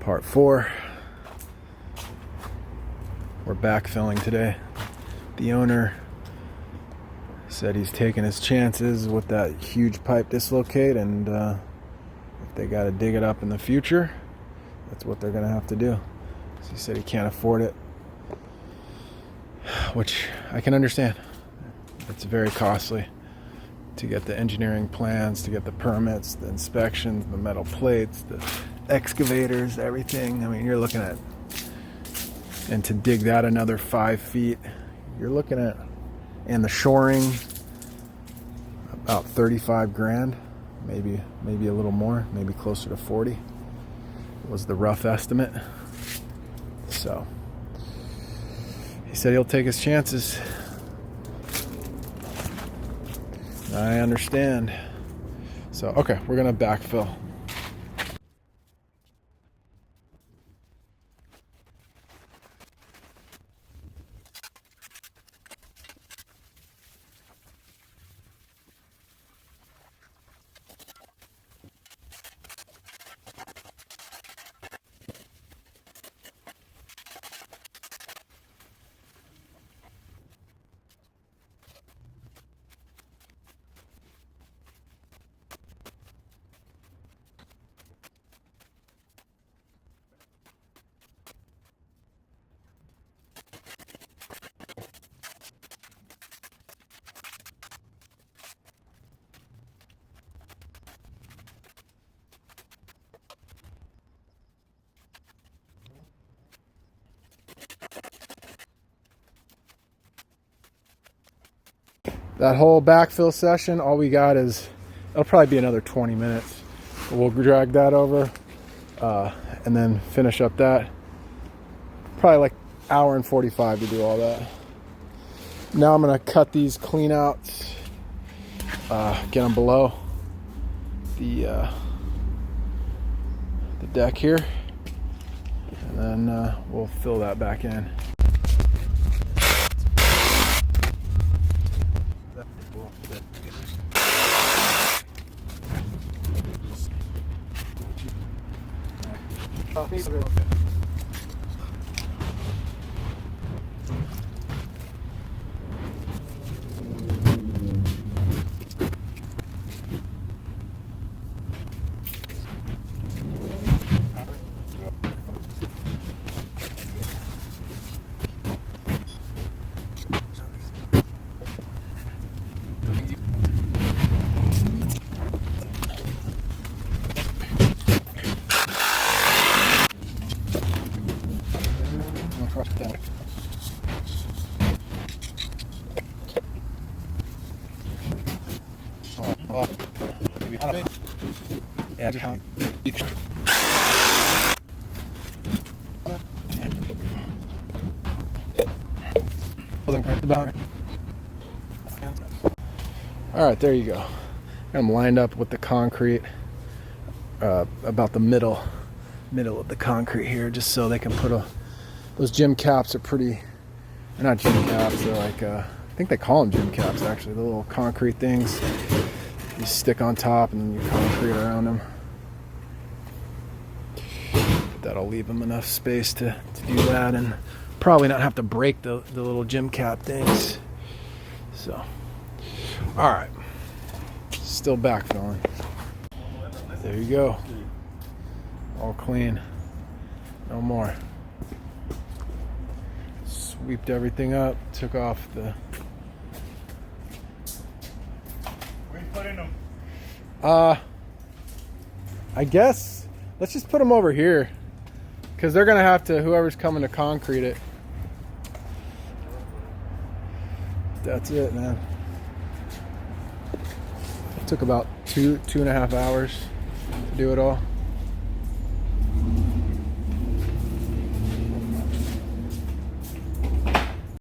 Part 4. We're backfilling today. The owner said he's taking his chances with that huge pipe dislocate, and if they got to dig it up in the future, that's what they're going to have to do. So he said he can't afford it, which I can understand. It's very costly to get the engineering plans, to get the permits, the inspections, the metal plates, the excavators, everything. I mean, you're looking at, and to dig that another 5 feet, you're looking at, and the shoring, about 35 grand, maybe a little more, maybe closer to 40 was the rough estimate. So he said he'll take his chances. I understand. So okay, we're gonna backfill. That whole backfill session, all we got is, it'll probably be another 20 minutes. We'll drag that over and then finish up that. Probably like hour and 45 to do all that. Now I'm gonna cut these clean outs, get them below the deck here, and then we'll fill that back in. All right, there you go. I'm lined up with the concrete, about the middle of the concrete here, just so they can put those gym caps are pretty, they're not gym caps, they're like, I think they call them gym caps actually, the little concrete things you stick on top and then you concrete around them. That'll leave them enough space to do that, and probably not have to break the little gym cap things. So, all right, still backfilling. There you go, all clean, no more. Sweeped everything up, took off the. Where you putting them? I guess let's just put them over here, because they're gonna have to, whoever's coming to concrete it. That's it, man. It took about 2.5 hours to do it all.